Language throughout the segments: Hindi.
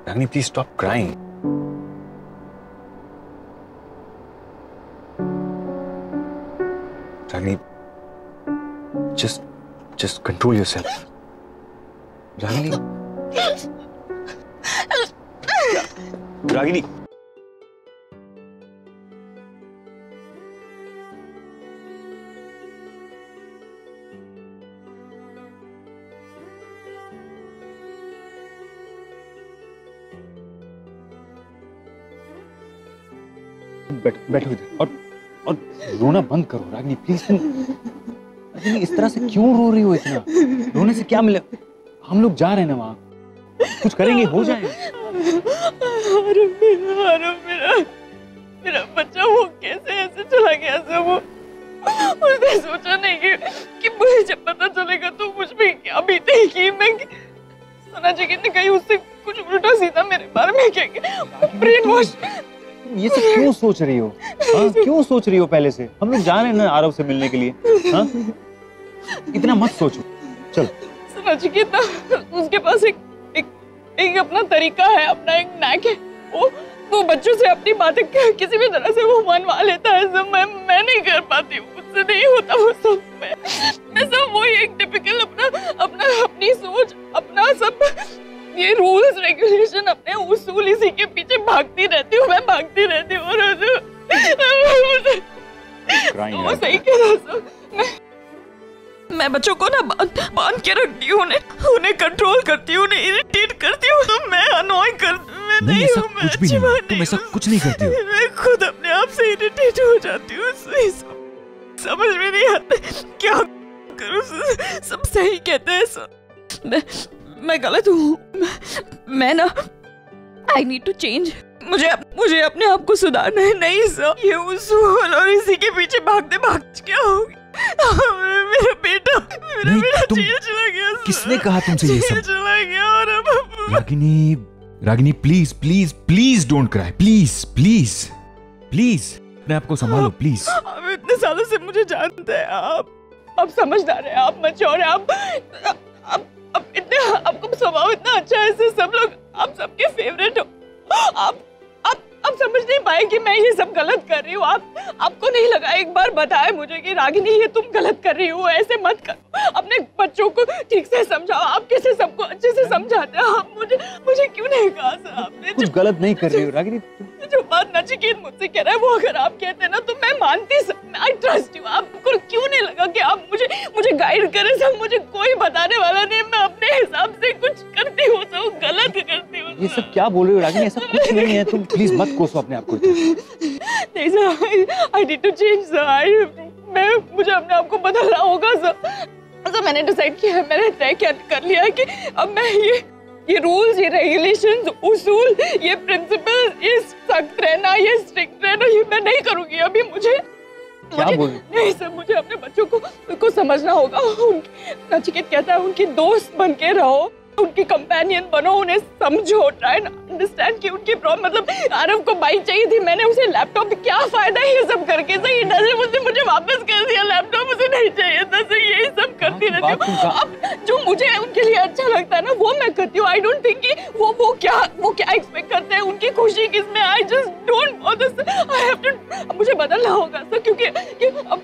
Ragini please stop crying. Ragini just control yourself. Ragini Ragini बैठो इधर और रोना बंद करो। रागिनी प्लीज, रागिनी इस तरह से क्यों रो रही हो? इतना रोने से क्या मिले? हम लोग जा रहे हैं ना वहाँ, कुछ करेंगे, हो जाएगा। मेरा बच्चा वो कैसे ऐसे चला गया सब? वो उसने सोचा नहीं कि मुझे जब पता चलेगा तो मुझ पे क्या बीतेगी। मैं सना जी ने कहीं उससे कुछ उल्टा सीधा मेरे बारे में क्या ब्रेन वॉश। ये सब क्यों सोच रही हो? हाँ, क्यों सोच रही हो? पहले से हम लोग जा रहे हैं ना आरव से मिलने के लिए। हाँ, इतना मत सोचो, चलो। सना जी उसके पास एक अपना तरीका है, अपना एक नैक है। वो बच्चों से अपनी बातें किसी भी तरह से वो मनवा लेता है। सब मैं नहीं कर पाती हूँ, मुझसे नहीं होता वो सब। मैं सब वही एक टिपिकल अपनी सोच, अपना सब ये रूल्स रेगुलेशन, अपने उसूल, इसी के पीछे भागती रहती हूँ। मैं भागती रहती हूँ और वो सही कह रहा है। मैं बच्चों को ना बांध के रखती हूँ, उन्हें कंट्रोल करती हूँ, उन्हें इरिटेट करती हूँ। तो मैं अनॉय नहीं हूँ, मैं अच्छी बात तुम ऐसा कुछ नहीं करती हो। मैं खुद अपने आप से इरिटेट हो जाती हूँ। समझ में नहीं आता क्या करूँ। सब सही कहते हैं, मैं गलत हूँ। मैं ना आई नीड टू चेंज। मुझे अपने आप को सुधारना है। नहीं सर, ये उसूल और इसी के पीछे भागते क्या होगी? मेरा बेटा जेल चला गया। किसने कहा तुमसे ये सब? चला गया और अब Ragini please don't cry, please अपने आप को संभालो प्लीज। आप इतने सालों से मुझे जानते हैं, आप समझदार हैं, आप मैच्योर हैं, आप इतने, आपका स्वभाव इतना अच्छा है, सब लोग आप सबके फेवरेट हो। आप समझ नहीं पाए कि मैं ये सब गलत कर रही हूँ। आपको नहीं लगा एक बार बताए मुझे कि रागिनी ये तुम गलत कर रही हो, ऐसे मत करो। अपने बच्चों को ठीक से समझाओ। आप कैसे सबको अच्छे से समझाते हैं? आप मुझे क्यों नहीं कहा सर? आपने कुछ गलत नहीं कर रही हो रागिनी। जो बात नचिकेत मुझसे कह रहा है वो अगर आप कहते ना तो मैं मानती। I trust you. आपको क्यों नहीं लगा कि आप मुझे गाइड करें? सब मुझे कोई बताने वाला नहीं, मैं अपने हिसाब से कुछ करती हूँ, सब गलत करती हूँ। ये सब क्या बोल रही हो रागिनी? ऐसा कुछ नहीं है, तुम प्लीज मत कोसो अपने आप को। नहीं sir, I need to change sir. मुझे अपने आप को बदलना होगा सर। मैंने डिसाइड किया है, मैंने तय कर लिया है कि अब मैं ये रूल्स, ये रेगुलेशंस, उसूल, ये प्रिंसिपल, ये सख्त रहना, ये स्ट्रिक्ट रहना, ये मैं नहीं करूंगी अभी। नहीं सर, मुझे अपने बच्चों को समझना होगा। नचिकेत कहता है उनकी दोस्त बन के रहो, उनकी कंपेनियन बनो, उन्हें समझो, ट्राई अंडरस्टैंड कि उनकी प्रॉब्लम। मतलब आरव को बाइक चाहिए थी, मैंने उसे लैपटॉप, क्या फायदा है ये सब करके? सही मुझे वापस कर दिया लैपटॉप, मुझे नहीं चाहिए था। सही यही सब करती रहती हूँ। अब जो मुझे उनके लिए अच्छा लगता है ना वो मैं करती हूँ। आई डोंट थिंक कि वो क्या एक्सपेक्ट करते हैं, उनकी खुशी किसमें? I just don't bother. I have to, मुझे बदलना होगा सर, क्योंकि अब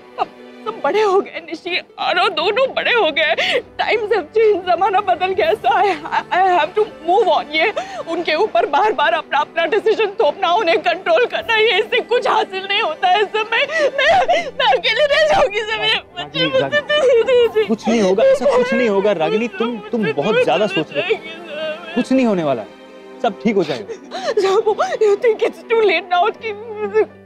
सब बड़े हो गए। निशी और दोनों बड़े हो गए। टाइम्स हैव चेंज, जमाना बदल गया। So I have to move on. ये उनके ऊपर बार-बार अपना डिसीजन थोपना, उन्हें कंट्रोल करना, ये इससे कुछ हासिल नहीं होता है सर। मैं अकेले रह जाऊंगी सर। मेरे बच्चे कुछ नहीं होगा, ऐसा कुछ नहीं होगा रागिनी। तुम बहुत ज्यादा सोच रहे हो। कुछ नहीं होने वाला, सब ठीक हो जाएगा। You think it's too late now?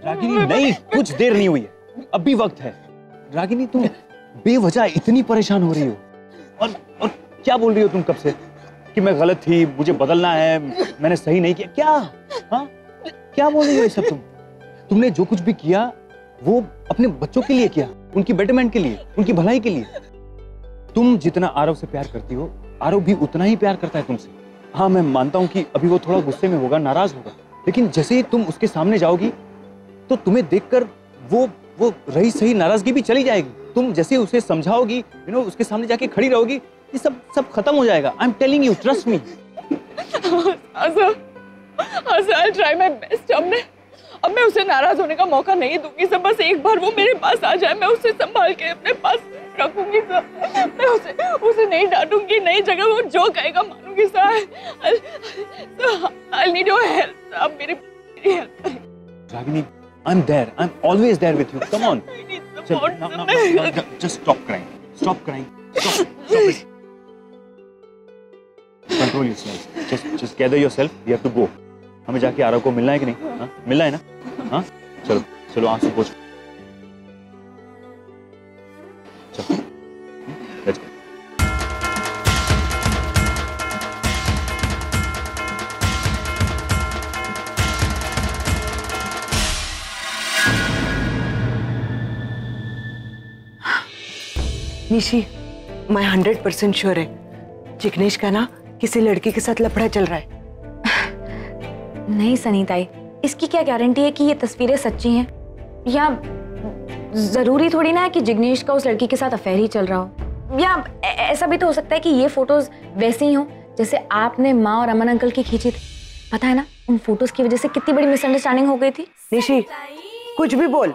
Ragini नहीं, कुछ देर नहीं हुई है, अभी वक्त है। रागिनी तुम बेवजह इतनी परेशान हो रही हो और क्या बोल रही हो तुम कब से कि मैं गलत थी, मुझे बदलना है, मैंने सही नहीं किया? क्या हाँ क्या बोल रही हो ये सब? तुमने जो कुछ भी किया वो अपने बच्चों के लिए किया, उनकी बेटरमेंट के लिए, उनकी भलाई के लिए। तुम जितना आरव से प्यार करती हो, आरव भी उतना ही प्यार करता है तुमसे। हाँ मैं मानता हूँ कि अभी वो थोड़ा गुस्से में होगा, नाराज होगा, लेकिन जैसे ही तुम उसके सामने जाओगी तो तुम्हें देखकर वो रही सही नाराजगी भी चली जाएगी। तुम जैसे उसे समझाओगी, उसके सामने जाके खड़ी रहोगी, ये सब खत्म हो जाएगा। I am telling you, trust me. I'll try my best। अब मैं उसे नाराज होने का मौका नहीं दूंगी सर। बस एक बार वो मेरे पास आ जाए, मैं उसे संभाल के अपने पास रखूंगी सर। मैं उसे नहीं डांटूंगी, नई जगह वो जो कहेगा मानूंगी sir. I'll need your help। आप मेरी हेल्प करें। Ragini, I'm there. I'm always there with you. Come on. I need support, No, sir। just stop crying. Stop crying. Stop it. Control yourself. Just gather yourself. We have to go. हमें जाके आरव को मिलना है कि नहीं? हाँ? मिलना है ना? हाँ? चलो आंसू पोंछ। चलो। Let's go. निशी, मैं 100% श्योर है जिग्नेश का ना किसी लड़की के साथ लफड़ा चल रहा है। नहीं सनीताई, इसकी क्या गारंटी है कि ये तस्वीरें सच्ची हैं? या जरूरी थोड़ी ना है कि जिग्नेश का उस लड़की के साथ अफेयर ही चल रहा हो। या ऐसा भी तो हो सकता है कि ये फोटोज वैसी ही हो जैसे आपने माँ और अमन अंकल की खींची थी। पता है ना, उन फोटोज की वजह से कितनी बड़ी मिसअंडरस्टैंडिंग हो गई थी। निशी, कुछ भी बोल,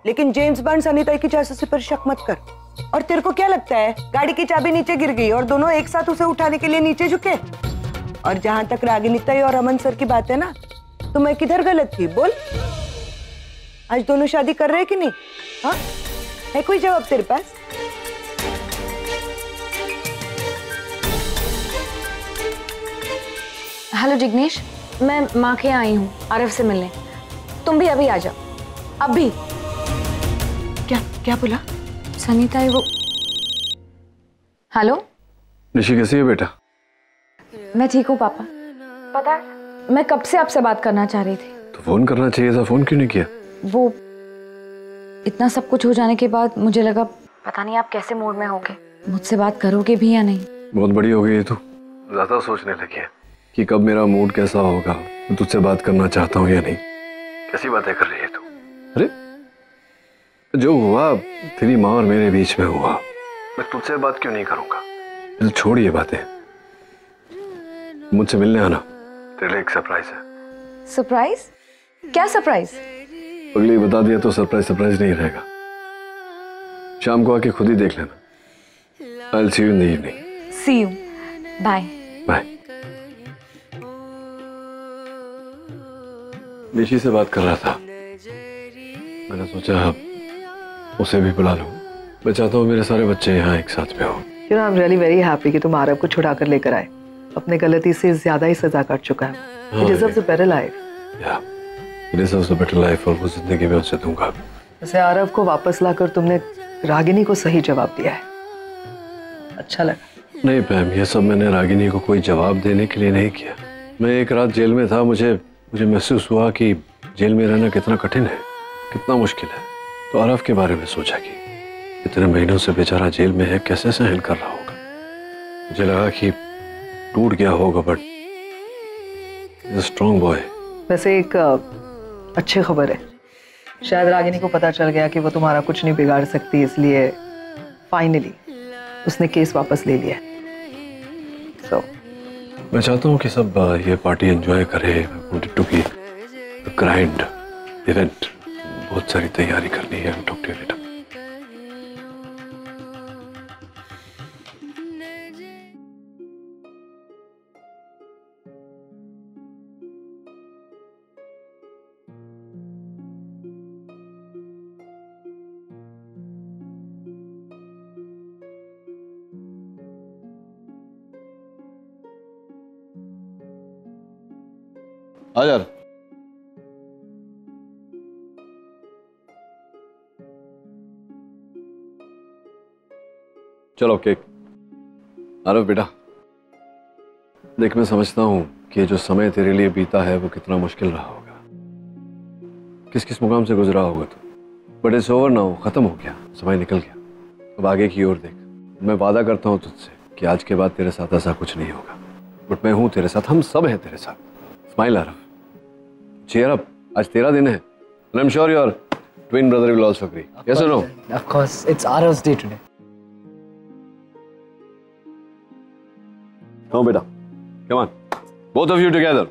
लेकिन जेम्स बॉन्ड सनीताई की जासूसी पर शक मत कर। और तेरे को क्या लगता है गाड़ी की चाबी नीचे गिर गई और दोनों एक साथ उसे उठाने के लिए नीचे झुके? और जहां तक रागिनी ताई और अमन सर की बात है ना, तो मैं किधर गलत थी बोल? आज दोनों शादी कर रहे हैं कि नहीं? हाँ, है कोई जवाब तेरे पास? हेलो जिग्नेश, मैं माँ के यहाँ आई हूँ आरव से मिलने। तुम भी अभी आ जाओ, अभी। क्या बोला? सनीताई वो। हेलो निशी, कैसी है बेटा? मैं ठीक हूँ पापा। पता है मैं कब से आपसे बात करना चाह रही थी। तो फोन करना चाहिए था, फोन क्यों नहीं किया? वो इतना सब कुछ हो जाने के बाद मुझे लगा पता नहीं आप कैसे मूड में होगे, मुझसे बात करोगे भी या नहीं। बहुत बड़ी हो गई है तू, ज्यादा सोचने लगी है कि कब मेरा मूड कैसा होगा, मैं तुझसे बात करना चाहता हूँ या नहीं। कैसी बातें कर रही है तू? अरे जो हुआ तेरी माँ और मेरे बीच में हुआ, मैं तुझसे बात क्यों नहीं करूंगा? तो छोड़ ये बातें, मुझसे मिलने आना, तेरे लिए एक सरप्राइज है। सरप्राइज? क्या सरप्राइज? अगली बता दिया तो सरप्राइज नहीं रहेगा। शाम को आके खुद ही देख लेना। I'll see you in the evening. See you. Bye. Bye. Nishi से बात कर रहा था, मैंने सोचा उसे भी बुला लूं। मैं चाहता हूँ मेरे सारे बच्चे यहाँ एक साथ में हो। You know, I'm really very happy कि तुम आरव को छुड़ा कर लेकर आए। अपने गलती से ज्यादा ही सजा काट चुका है। He deserves a better life. Yeah, he deserves a better life और वो जिंदगी में उसे दूंगा। वैसे आरव को वापस लाकर तुमने रागिनी को सही जवाब दिया है, अच्छा लगा। नहीं पैम, ये सब मैंने रागिनी को कोई जवाब देने के लिए नहीं किया। मैं एक रात जेल में था, मुझे महसूस हुआ कि जेल में रहना कितना कठिन है, कितना मुश्किल है। तो आरव के बारे में सोचा कि इतने महीनों से बेचारा जेल में है, कैसे सहन कर रहा होगा। मुझे लगा कि टूट गया होगा, बट स्ट्रॉन्ग बॉय। वैसे एक अच्छी खबर है, शायद रागिनी को पता चल गया कि वो तुम्हारा कुछ नहीं बिगाड़ सकती, इसलिए फाइनली उसने केस वापस ले लिया। So, मैं चाहता हूँ कि सब ये पार्टी एंजॉय करें। टू बी ग्रैंड इवेंट, बहुत सारी तैयारी करनी है। Talk to you later. आ यार, चलो केक। आरव बेटा, देख मैं समझता हूँ कि जो समय तेरे लिए बीता है वो कितना मुश्किल रहा होगा, किस किस मुकाम से गुजरा होगा तू। बट इट्स ओवर नाउ, खत्म हो गया, समय निकल गया। अब आगे की ओर देख। मैं वादा करता हूँ तुझसे कि आज के बाद तेरे साथ ऐसा कुछ नहीं होगा। बट मैं हूँ तेरे साथ, हम सब हैं तेरे साथ। Smile Aarav, cheer up. आज तेरा दिन है, and I'm sure your twin brother will also agree. Yes or no? of course, it's Arav's day today. Come on, beta. Come on. Both of you together.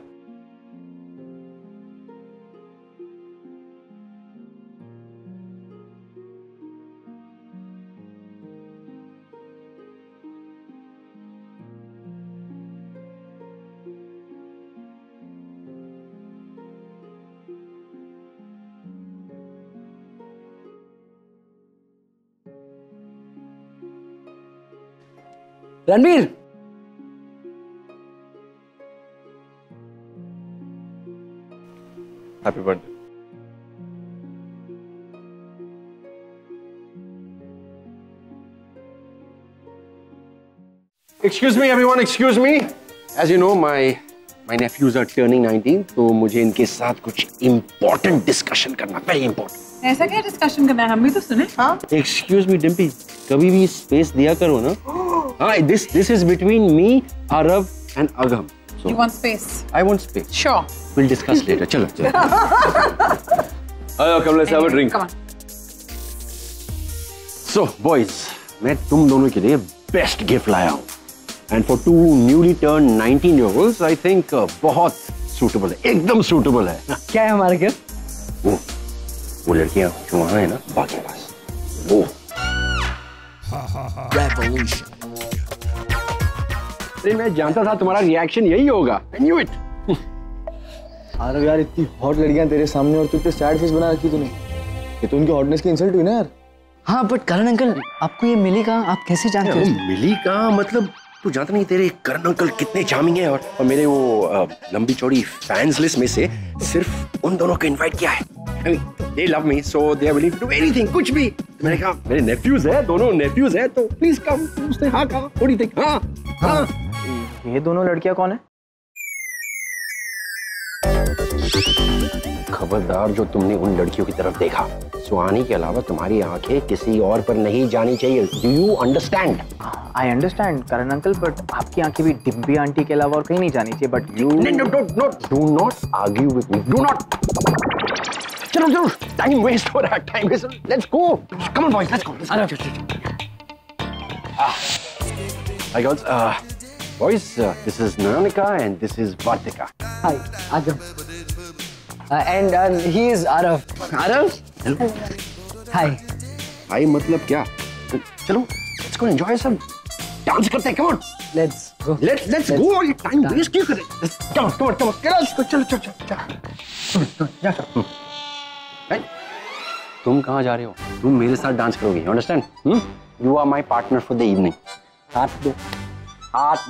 Ranveer, happy birthday. Excuse me everyone, excuse me. As you know, my nephews are turning 19, तो मुझे इनके साथ कुछ important discussion करना, very important. ऐसा क्या डिस्कशन करना है, हम भी तो सुने। हाँ। Excuse me, Dimpy, कभी भी space दिया करो ना। हाँ, this is between me, Arav and Agam. So, You want space? I want space. Sure. We'll discuss later. चलो चलो. Come, let's have a drink. Come on. So boys, मैं तुम दोनों के लिए best gift लाया हूँ. And for two newly turned 19-year-olds, I think बहुत suitable है, एकदम suitable है. क्या है हमारे गिफ्ट? वो लड़कियाँ जो वहाँ है ना, बाकी पास. वो. अरे मैं जानता था तुम्हारा रिएक्शन यही होगा. I knew it. अरे यार इतनी हॉट लड़कियां तेरे सामने और तू इतने सैड फेस बना रखी तूने. ये तो उनकी हॉटनेस की इंसल्ट हुई ना यार. हाँ बट करण अंकल, आपको ये मिली कहाँ? आप कैसे जानते हो? मिली कहाँ मतलब तू जानता नहीं तेरे करण अंकल कितने चार्मिंग है और मेरे वो लंबी चौड़ी फैंस लिस्ट में से सिर्फ उन दोनों को इनवाइट किया है. I mean, they love me, so they are willing to do anything, कुछ भी. तो मैंने कहा मेरे nephews है, दोनों nephews है, तो please come. उसने हाँ कहा. What do you think? हाँ हाँ. ये दोनों लड़कियां कौन है? खबरदार जो तुमने उन लड़कियों की तरफ देखा, सुहानी के अलावा तुम्हारी आंखें किसी और पर नहीं जानी चाहिए. Do you understand? I understand, Karan uncle, but आपकी आंखें भी डिम्पी आंटी के अलावा और कहीं नहीं जानी चाहिए. But you No, do not argue with me. Do not. चलो टाइम वेस्ट हो रहा है. Time waste. Let's go. Come on boys, let's go. Hi girls. Boys, this is Nanika and this is Vartika. Hi, Agam. And he is Arav. Arav? Hello. Hi. Hi मतलब क्या? चलो, let's go enjoy some. Dance करते हैं. Come on. Let's go. Let's go. ये टाइम वेस्ट क्यों करें? Come on. Let's go. चलो. तुम कहाँ जा रहे हो? तुम मेरे साथ डांस करोगे. You understand? You are my partner for the evening. हाथ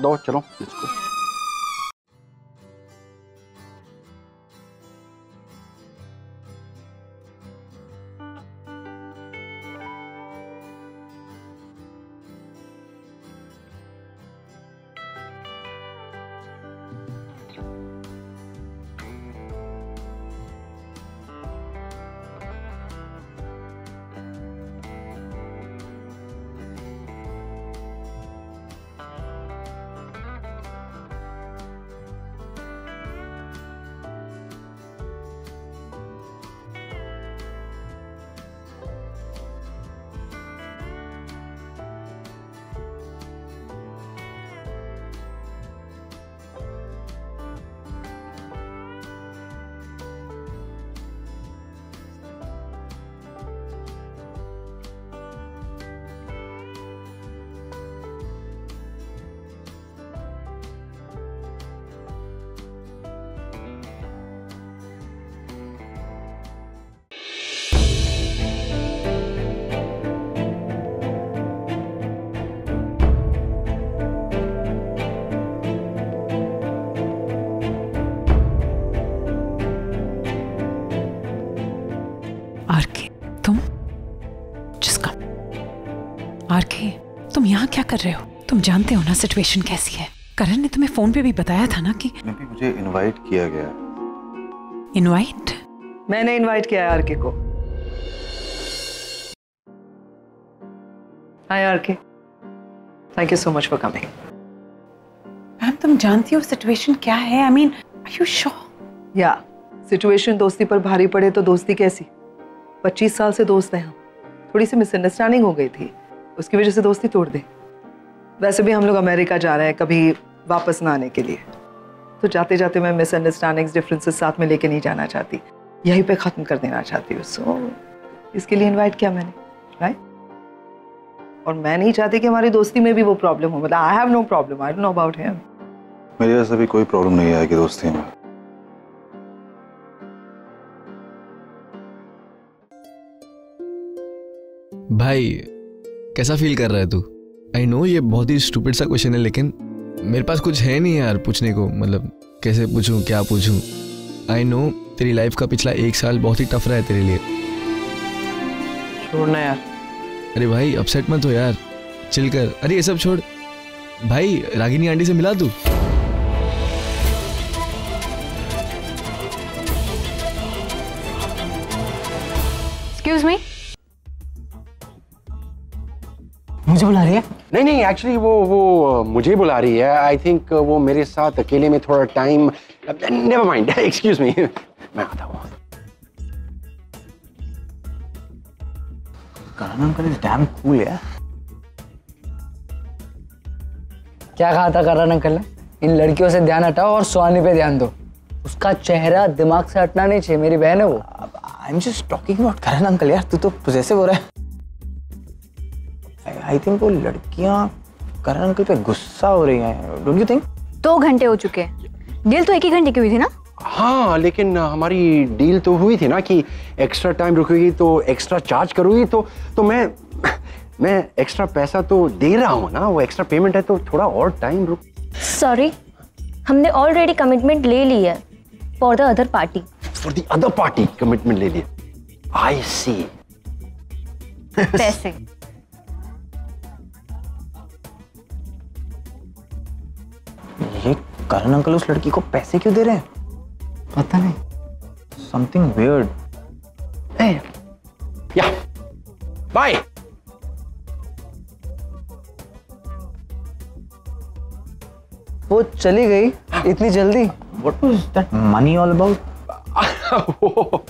दो. चलो. Let's go. आरके, तुम यहाँ क्या कर रहे हो? तुम जानते हो ना सिचुएशन कैसी है. करण ने तुम्हें फोन पे भी बताया था ना कि मुझे इनवाइट किया गया. इनवाइट? मैंने इनवाइट किया है आरके को. Hi RK, thank you so much for coming. Ma'am तुम जानती हो सिचुएशन क्या है? I mean are you sure? या सिचुएशन दोस्ती पर भारी पड़े तो दोस्ती कैसी? 25 साल से दोस्त हैं हम. थोड़ी सी मिसअंडरस्टैंडिंग हो गई थी, उसकी वजह से दोस्ती तोड़ दी. वैसे भी हम लोग अमेरिका जा रहे हैं, कभी वापस ना आने के लिए। तो जाते जाते मैं मिसअंडरस्टैंडिंग्स, डिफरेंसेस साथ में लेके नहीं जाना चाहती, यहीं पे खत्म कर देना चाहती हूँ। सो इसके लिए इनवाइट किया मैंने, राइट? और मैं नहीं चाहती कि हमारी दोस्ती में भी वो प्रॉब्लम हो। मतलब I have no problem, I don't know about him. मेरी वजह से भी कोई प्रॉब्लम नहीं आएगी दोस्ती में। भाई कैसा फील कर रहा है तू? आई नो ये बहुत ही स्टूपिड सा क्वेश्चन है, लेकिन मेरे पास कुछ है नहीं यार पूछने को। मतलब कैसे पूछूं, क्या पूछूं? आई नो तेरी लाइफ का पिछला 1 साल बहुत ही टफ रहा है तेरे लिए। छोड़ना यार। अरे भाई अपसेट मत हो यार, चिल कर। अरे ये सब छोड़ भाई, रागिनी आंटी से मिला तू? एक्सक्यूज मी, मुझे बुला रही है? नहीं नहीं, एक्चुअली वो मुझे बुला रही है। आई थिंक वो मेरे साथ अकेले में थोड़ा time. Never mind, excuse me, मैं आता हूँ। करण अंकल इज डैम कूल यार। क्या कहा था करण अंकल ने? इन लड़कियों से ध्यान हटाओ और सुहानी पे ध्यान दो। उसका चेहरा दिमाग से हटना नहीं चाहिए, मेरी बहन है वो। I am just talking about Karan uncle यार, तू तो पॉसेसिव हो रहा है। आई थिंक वो लड़कियां करण अंकल पे गुस्सा हो रही हैं, डोंट यू थिंक? 2 घंटे हो चुके हैं, डील तो 1 ही घंटे की हुई थी ना? हाँ, लेकिन हमारी डील तो हुई थी ना कि एक्स्ट्रा टाइम रुकेगी तो एक्स्ट्रा चार्ज करूंगी। तो मैं एक्स्ट्रा पैसा तो दे रहा हूँ ना, वो एक्स्ट्रा पेमेंट है, तो थोड़ा और टाइम रुक। सॉरी, हमने ऑलरेडी कमिटमेंट ले ली है for the other party. For the other party commitment ले लिया? आई सी। पैसे ये करण अंकल उस लड़की को पैसे क्यों दे रहे हैं? पता नहीं, समथिंग वियर्ड। या बाय। वो चली गई इतनी जल्दी? What was that money all about?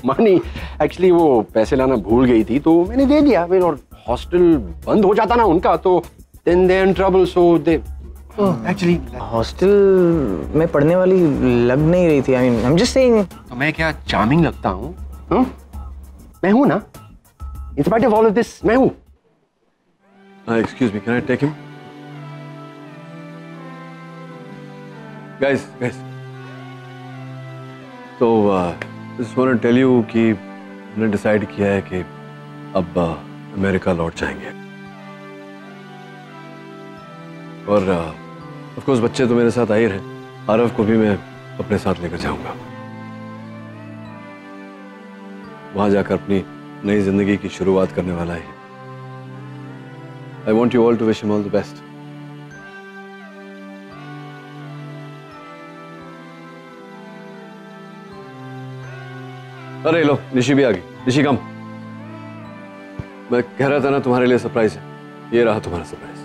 Money, actually वो पैसे लाना भूल गई थी तो मैंने दे दिया। और हॉस्टल बंद हो जाता ना उनका, तो then they're in trouble, so they actually hostel में पढ़ने वाली लग नहीं रही थी। I mean I am just saying. तो मैं क्या चार्मिंग लगता हूँ? मैं हूँ ना, in spite of all of this मैं हूँ। Excuse me, can I take him? Guys तो just want to tell you कि हमने डिसाइड किया है कि अब अमेरिका लौट जाएंगे। और ऑफ कोर्स बच्चे तो मेरे साथ आ ही रहे, आरव को भी मैं अपने साथ लेकर जाऊंगा। वहां जाकर अपनी नई जिंदगी की शुरुआत करने वाला है। I want you all to wish him all the best. अरे लो, निशी भी आ गई। निशी कम। मैं कह रहा था ना तुम्हारे लिए सरप्राइज है, ये रहा तुम्हारा सरप्राइज।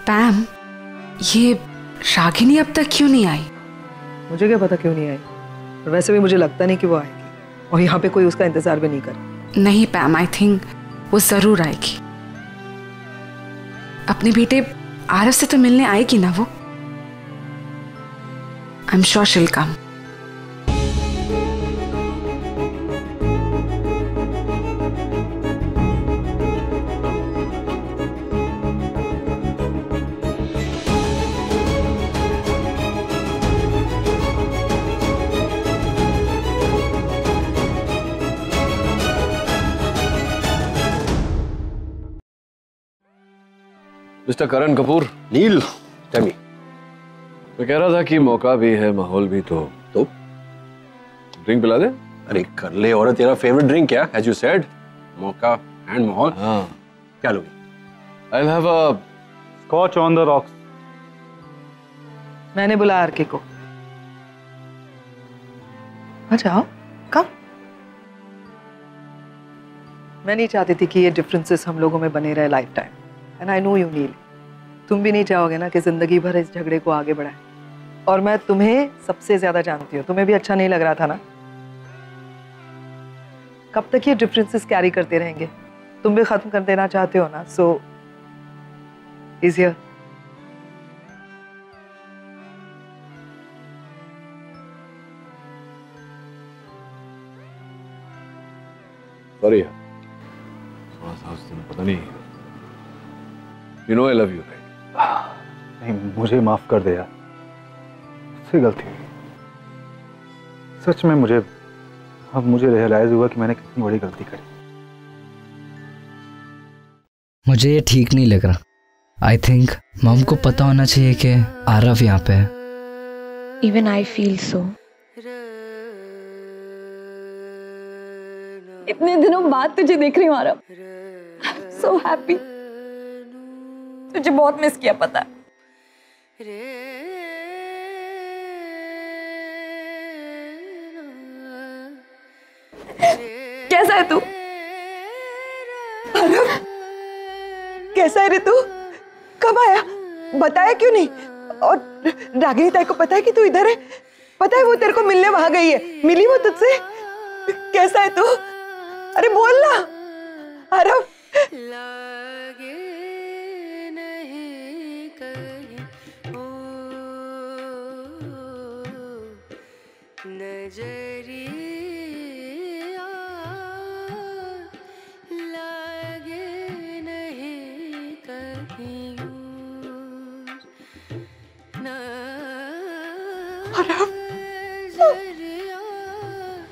पैम, ये रागिनी अब तक क्यों नहीं आई? मुझे क्या पता क्यों नहीं आई, और वैसे भी मुझे लगता नहीं कि वो आएगी, और यहाँ पे कोई उसका इंतजार भी नहीं कर। नहीं पैम, आई थिंक वो जरूर आएगी। अपने बेटे आरव से तो मिलने आएगी ना वो। I am sure she will come. Mister Karan Kapoor. Neel, tell me. मैं कह रहा था कि मौका भी है, माहौल भी, तो ड्रिंक पिला दे। अरे कर ले, और तेरा फेवरेट ड्रिंक क्या? एज यू सेड, मौका एंड माहौल। हाँ, क्या लोगे? I will have a scotch on the rocks. मैंने बुलाया आरके को। अच्छा आओ, कम। मैं नहीं चाहती थी कि ये डिफरेंसेस हम लोगों में बने रहे lifetime, and I know you Neel, तुम भी नहीं चाहोगे ना कि जिंदगी भर इस झगड़े को आगे बढ़ाए। और मैं तुम्हें सबसे ज्यादा जानती हूँ, तुम्हें भी अच्छा नहीं लग रहा था ना? कब तक ये डिफरेंसेस कैरी करते रहेंगे? तुम भी खत्म कर देना चाहते हो ना? सो इज हियर, सॉरी यार, थोड़ा सा उस दिन पता नहीं, you know I love you right? नहीं, मुझे माफ कर दे यार, मुझसे गलती हुई सच में। अब मुझे रियलाइज हुआ कि मैंने कितनी बड़ी गलती करी। मुझे ये ठीक नहीं लग रहा। आई थिंक मॉम को पता होना चाहिए कि आरव यहाँ पे है। Even I feel so. इतने दिनों बाद तुझे देख रही हूँ आरव, सो हैप्पी। तुझे बहुत मिस किया पता है। कैसा है तू? आरव, कैसा है रे तू? कब आया? बताया क्यों नहीं? और रागिनी ताई को पता है कि तू इधर है? पता है वो तेरे को मिलने वहां गई है? मिली वो तुझसे? कैसा है तू? अरे बोल ना आरव।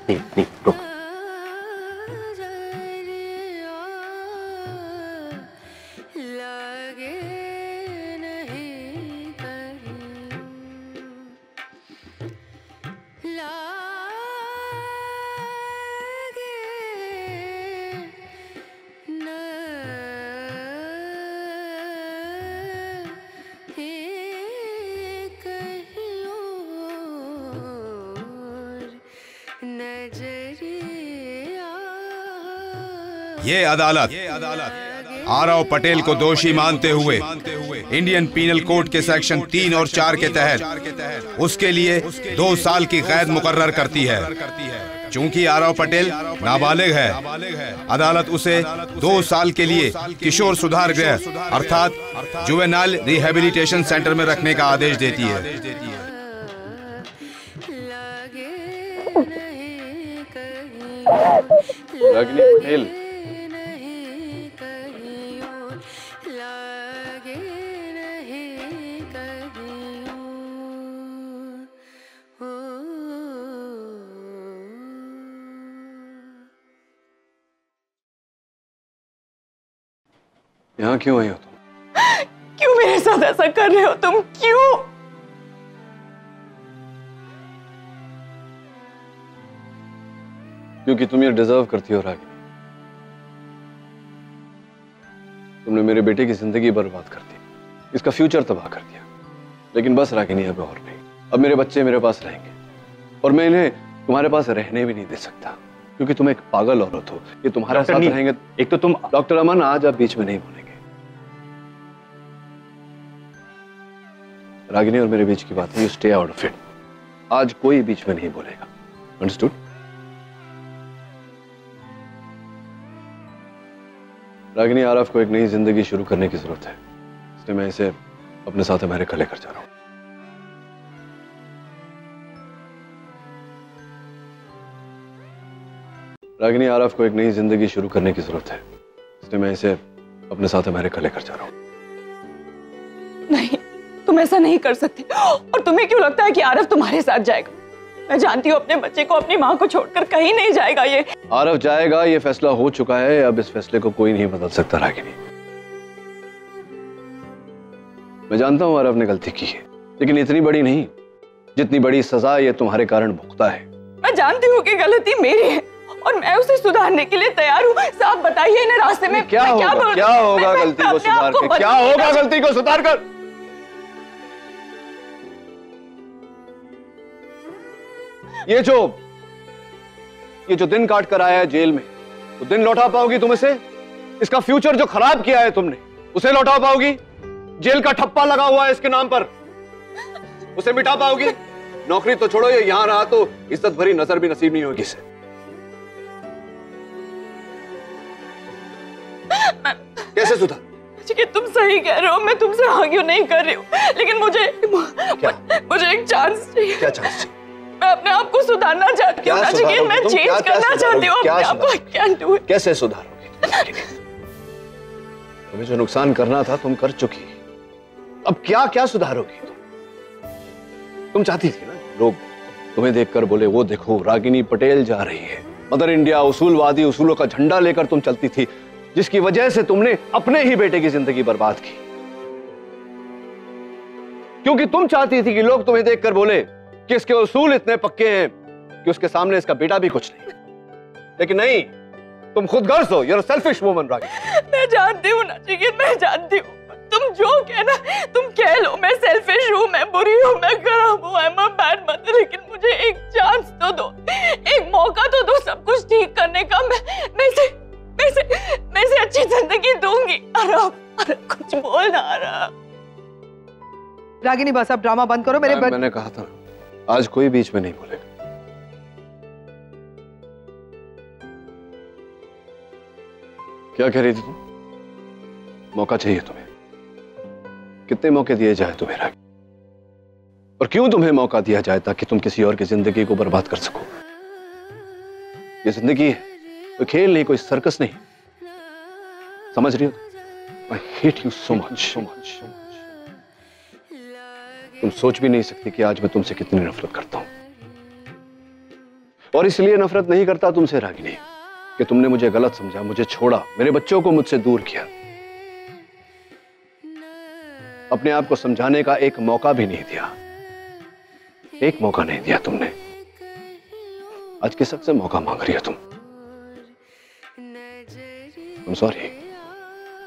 नहीं, रुक। ये अदालत आरव पटेल को दोषी मानते हुए इंडियन पीनल कोड के सेक्शन 3 और 4 के तहत उसके लिए 2 साल की कैद मुकर्रर करती है। चूंकि आरव पटेल नाबालिग है, अदालत उसे 2 साल के लिए किशोर सुधार गृह अर्थात जुवेनाइल रिहेबिलिटेशन सेंटर में रखने का आदेश देती है। रागिनी पटेल, यहाँ क्यों आई हो तुम? क्यों मेरे साथ ऐसा कर रहे हो तुम? क्यों? क्योंकि तुम ये डिजर्व करती हो रागिनी। तुमने मेरे बेटे की जिंदगी बर्बाद कर दी, इसका फ्यूचर तबाह कर दिया। लेकिन बस रागिनी, अब और नहीं। अब मेरे बच्चे मेरे पास रहेंगे और मैं इन्हें तुम्हारे पास रहने भी नहीं दे सकता, क्योंकि तुम एक पागल औरत हो। ये तुम्हारे साथ रहेंगे। एक तो तुम डॉक्टर अमन, आज आप बीच में नहीं बोलेंगे। रागिनी और मेरे बीच की बात है, you stay out of it. आज कोई बीच में नहीं बोलेगा, अंडरस्टूड? रागिनी, आरव को एक नई जिंदगी शुरू करने की जरूरत है, इसलिए मैं इसे अपने साथ अमेरिका लेकर जा रहा हूं। रागिनी, आरव को एक नई जिंदगी शुरू करने की जरूरत है, इसलिए मैं इसे अपने साथ अमेरिका लेकर जा रहा हूं। नहीं, तुम ऐसा नहीं कर सकते। और तुम्हें क्यों लगता है कि आरव तुम्हारे साथ जाएगा? मैं जानती हूँ अपने बच्चे को, अपनी माँ को छोड़कर कहीं नहीं जाएगा। ये आरव जाएगा, ये फैसला हो चुका है। अब इस फैसले को कोई नहीं बदल सकता रागिनी। मैं जानता हूँ आरव ने गलती की है, लेकिन इतनी बड़ी नहीं जितनी बड़ी सजा ये तुम्हारे कारण भुगता है। मैं जानती हूँ कि गलती मेरी है और मैं उसे सुधारने के लिए तैयार हूँ। साफ बताइए इन्हें रास्ते में क्या होगा गलती को सुधार कर? क्या होगा गलती को सुधार कर? ये जो दिन काट कर आया है जेल में, वो दिन लौटा पाओगी तुम इसे? इसका फ्यूचर जो खराब किया है तुमने, उसे लौटा पाओगी? जेल का ठप्पा लगा हुआ है इसके नाम पर, उसे मिटा पाओगी? नौकरी तो छोड़ो, ये यहां रहा तो इज्जत भरी नजर भी नसीब नहीं होगी इसे। कैसे सुधार? तुम सही कह रहे हो, मैं तुमसे आर्ग्यू नहीं कर रही हूँ, लेकिन मुझे एक चांस चाहिए। क्या चांस चाहिए? मैं अपने आप को सुधारना चाहती हूँ नचिकेत, मैं चेंज करना चाहती हूँ अपने आप को। I can't do it। कैसे सुधारोगे? तुम्हें जो नुकसान करना था तुम कर चुकी, अब क्या क्या सुधारोगी? तुम चाहती थी ना लोग तुम्हें देखकर बोले वो देखो रागिनी पटेल जा रही है। मदर इंडिया उसूलवादी उसूलों का झंडा लेकर तुम चलती थी, जिसकी वजह से तुमने अपने ही बेटे की जिंदगी बर्बाद की, क्योंकि तुम चाहती थी कि लोग तुम्हें देखकर बोले कि इसके उसूल इतने पक्के हैं कि उसके सामने इसका बेटा भी कुछ नहीं। लेकिन नहीं, तुम खुद गर्ज हो, you're a selfish woman, Ragini. मैं जानती हूँ नचिकेत, मैं जानती हूँ, तुम जो कहना तुम कह लो, मैं सेल्फिश हूँ, मैं बुरी हूँ, मैं खराब हूँ, I'm a bad mother, लेकिन मुझे एक चांस तो दो, एक मौका तो दो सब कुछ ठीक करने का। मैं इसे अच्छी जिंदगी दूंगी। आरव कुछ बोल ना आरव। रागिनी बस अब ड्रामा बंद करो। मैंने कहा था आज कोई बीच में नहीं बोलेगा। क्या कह रही थी तुम? मौका चाहिए तुम्हें? कितने मौके दिए जाए तुम्हें रागिनी? और क्यों तुम्हें मौका दिया जाए? ताकि तुम किसी और की जिंदगी को बर्बाद कर सको। ये जिंदगी है, कोई खेल नहीं, कोई सर्कस नहीं, समझ रही हो? I hate you so much, so much, so much. तुम सोच भी नहीं सकती कि आज मैं तुमसे कितनी नफरत करता हूं। और इसलिए नफरत नहीं करता तुमसे रागिनी कि तुमने मुझे गलत समझा, मुझे छोड़ा, मेरे बच्चों को मुझसे दूर किया, अपने आप को समझाने का एक मौका भी नहीं दिया। एक मौका नहीं दिया तुमने। आज किस हक से मौका मांग रही हो तुम? I'm sorry,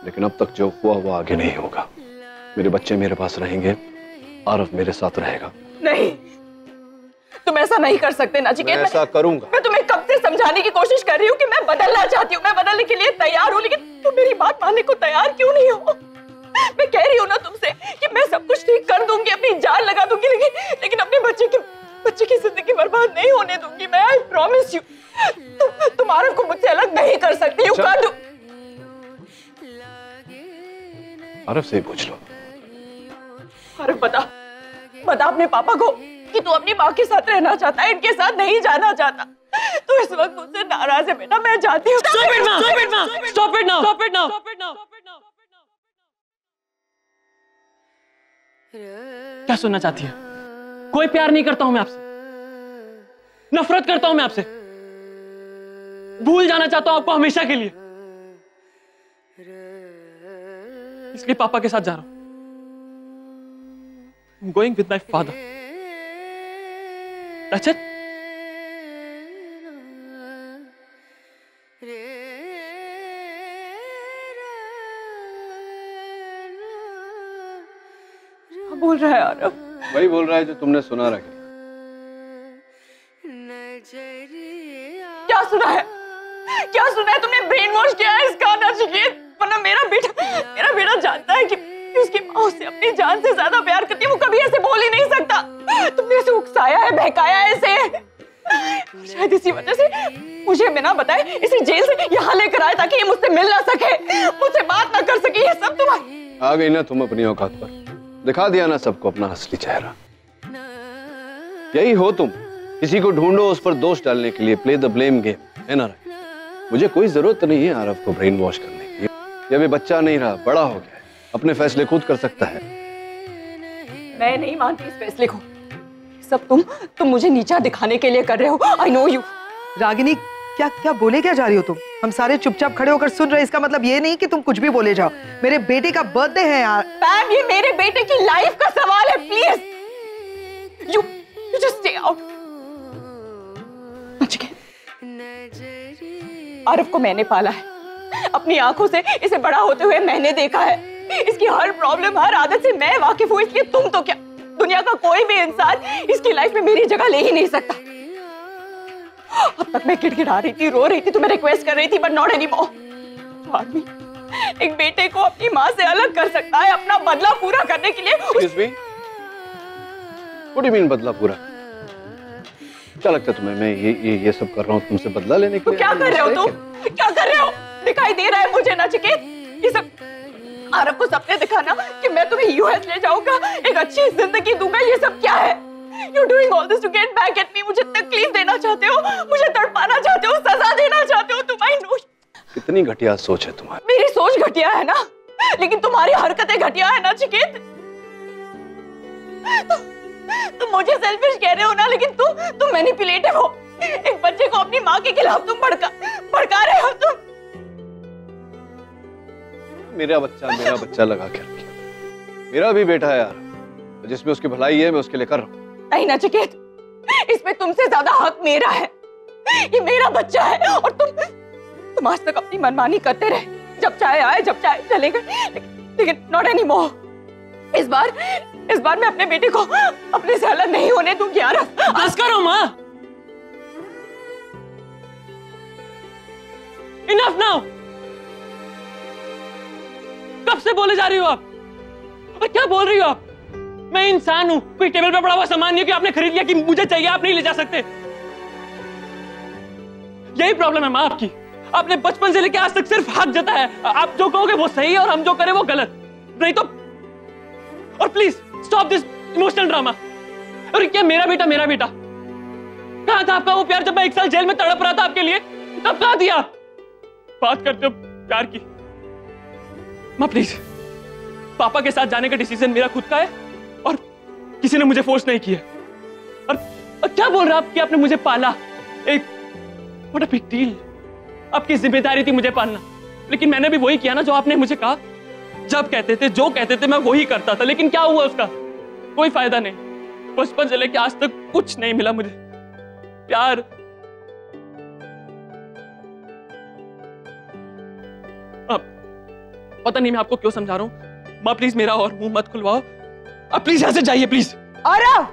लेकिन अब तक जो हुआ वो आगे नहीं होगा। मेरे बच्चे मेरे पास रहेंगे, आरव मेरे साथ रहेगा। नहीं, तुम ऐसा नहीं कर सकते नचिकेत। मैं ऐसा करूंगा। मैं तुम्हें कब से समझाने की कोशिश कर रही हूँ कि मैं बदलना चाहती हूँ, मैं बदलने के लिए तैयार हूँ, लेकिन तुम मेरी बात मानने को तैयार क्यों नहीं हो? मैं कह रही हूँ ना तुमसे कि मैं सब कुछ ठीक कर दूंगी, अपनी जान लगा दूंगी, लेकिन अपने बच्चे की जिंदगी बर्बाद नहीं होने दूंगी मैं। I promise you. तुम आरव को मुझसे अलग नहीं कर सकती। यू कर दो। आरव से पूछ लो। आरव बता अपने पापा को कि तू अपनी माँ के साथ रहना चाहता है, इनके साथ नहीं जाना चाहता। तू इस वक्त मुझसे नाराज है बेटा, मैं जाती हूँ। Stop it now! Stop it now! क्या सुनना चाहती है? कोई प्यार नहीं करता हूं मैं आपसे, नफरत करता हूं मैं आपसे, भूल जाना चाहता हूं आपको हमेशा के लिए। इसलिए पापा के साथ जा रहा हूं। I'm going with my father. That's it. बोल रहा है आरव? वही बोल रहा है जो तुमने सुना रखा। क्या सुना है? क्या सुना है? तुमने ब्रेन वॉश किया है इसका नचिकेत। वरना मेरा बेटा जानता है कि उसकी माँ उसे अपनी जान से ज्यादा प्यार करती है। वो कभी ऐसे बोल ही नहीं सकता। तुमने इसे उकसाया है, बहकाया है इसे। शायद इसी वजह से मुझे बिना बताए इसे जेल से यहाँ लेकर आए ताकि ये मुझसे मिल ना सके, मुझसे बात ना कर सके। ये सब तुम्हारी। आ गई ना तुम अपनी औकात पर, दिखा दिया ना सबको अपना असली चेहरा। यही हो तुम, किसी को ढूंढो उस पर दोष डालने के लिए। प्ले द ब्लेम गेम, है ना? मुझे कोई जरूरत नहीं है आरव को ब्रेन वॉश करने की। ये अभी बच्चा नहीं रहा, बड़ा हो गया है, अपने फैसले खुद कर सकता है। मैं नहीं मानती इस फैसले को। सब तुम मुझे नीचा दिखाने के लिए कर रहे हो। आई नो यू। रागिनी क्या बोले क्या जा रही हो तुम? हम सारे चुपचाप खड़े होकर सुन रहे हैं। इसका मतलब ये नहीं कि तुम कुछ भी बोले जाओ। मेरे बेटे का बर्थडे है यार। मैम, ये मेरे बेटे की लाइफ का सवाल है। Please you just stay out. Aarav को मैंने पाला है, अपनी आंखों से इसे बड़ा होते हुए मैंने देखा है। इसकी हर प्रॉब्लम, हर आदत से मैं वाकिफ हूँ। इसलिए तुम तो क्या, दुनिया का कोई भी इंसान इसकी लाइफ में मेरी जगह ले ही नहीं सकता। अब तक मैं गिड़गिड़ा रही थी, रो रही थी, तुम्हें रिक्वेस्ट कर रही थी, बट नॉट एनीमोर। आदमी एक बेटे को अपनी माँ से अलग कर सकता है अपना बदला पूरा करने के लिए। Excuse me? What do you mean बदला पूरा? क्या लगता है तुम्हें मैं ये सब कर रहा हूँ तुमसे बदला लेने के लिए? क्या कर रहे हो तुम? क्या कर रहे हो? दिखाई दे रहा है मुझे नचिकेत, ये सब आरव को सपने दिखाना कि मैं तुम्हें यूएस ले जाऊंगा, एक अच्छी जिंदगी दूंगा, ये सब क्या है? You're doing all this to get back at me. मुझे तकलीफ देना चाहते हो, मुझे तड़पाना चाहते हो, सजा देना चाहते हो. तुम I know. कितनी घटिया सोच है तुम्हारी. मेरी सोच घटिया है ना, लेकिन तुम्हारी हरकतें घटिया है ना चिकेत. तुम मुझे सेल्फिश कह रहे हो ना, लेकिन तुम मैनिपुलेटिव हो. एक बच्चे को अपनी माँ के खिलाफ तुम भड़का रहे हो. तुम मेरा बच्चा लगा के रखिए. मेरा भी बेटा है यार, जिसमें उसकी भलाई है मैं उसके लिए कर रहा हूँ. नहीं ना चिकेत, इसमें तुमसे ज्यादा हक मेरा है. ये मेरा बच्चा है और तुम आज तक अपनी मनमानी करते रहे. जब चाहे आए, जब चाहे चले गए, लेकिन नॉट एनी मोर. इस बार मैं अपने बेटे को अपने से अलग नहीं होने दूंगी. यार बस करो माँ. Enough now. कब से बोले जा रही हो आप? और क्या बोल रही हो आप? मैं इंसान हूं, कोई टेबल पे पड़ा हुआ सामान नहीं है कि आपने खरीद लिया कि मुझे चाहिए आप नहीं ले जा सकते. यही प्रॉब्लम है माँ आपकी. आपने बचपन से लेकर आज तक सिर्फ हक जताया है. आप जो कहोगे वो सही है और हम जो करें वो गलत. नहीं तो. और please stop this emotional drama. और क्या मेरा बेटा कहां था आपका वो प्यार जब मैं 1 साल जेल में तड़प रहा था आपके लिए? तब कहां दिया? बात करते हो प्यार की. माँ प्लीज, पापा के साथ जाने का डिसीजन मेरा खुद का है और किसी ने मुझे फोर्स नहीं किया. और क्या बोल रहे आप कि आपने मुझे पाला? एक व्हाट अ बिग डील. आपकी जिम्मेदारी थी मुझे पालना, लेकिन मैंने भी वही किया ना जो आपने मुझे कहा. जब कहते थे, जो कहते थे मैं वही करता था. लेकिन क्या हुआ उसका? कोई फायदा नहीं. बचपन से लेकर आज तक कुछ नहीं मिला मुझे. प्यार. अब पता नहीं मैं आपको क्यों समझा रहा हूं. माँ प्लीज मेरा और मुंह मत खुलवाओ. अब प्लीज यहां से जाइए प्लीज. आरव,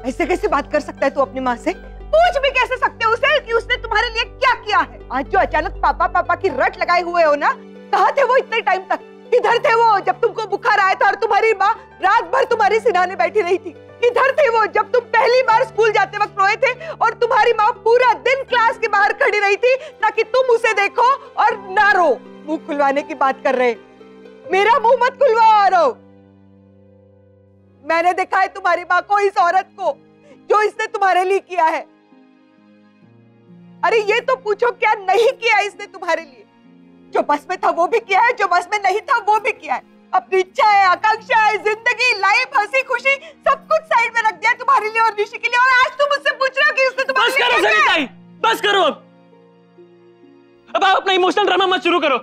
ऐसे कैसे बात कर सकता है तू अपनी माँ से? पूछ भी कैसे सकते हो उसे कि उसने तुम्हारे लिए क्या किया है? आज जो अचानक पापा की रट लगाए हुए हो ना, कहाँ थे वो इतने टाइम तक? किधर थे वो जब तुमको बुखार आया था और तुम्हारी माँ रात भर तुम्हारी सिरहाने बैठी रही थी? किधर थे वो जब तुम पहली बार स्कूल जाते वक्त रोए थे और तुम्हारी माँ पूरा दिन क्लास के बाहर खड़ी रही थी ताकि तुम उसे देखो और ना रो? मुंह खुलवाने की बात कर रहे. मेरा मुंह मत खुलवाओ आरव. मैंने देखा है तुम्हारी माँ को, इस औरत को, जो इसने तुम्हारे लिए किया है. अरे ये तो पूछो क्या नहीं किया इसने तुम्हारे लिए? जो बस में था वो भी किया है, जो बस में नहीं था वो भी किया है. अपनी इच्छा है, आकांक्षा है, जिंदगी, लाइफ, हंसी खुशी सब कुछ साइड में रख दिया तुम्हारे लिए और ऋषि के लिए. और आज तुम मुझसे पूछ रहे हो कि उसने तुम्हारे लिए क्या किया है? बस करो. अब आप अपना इमोशनल ड्रामा मत शुरू करो.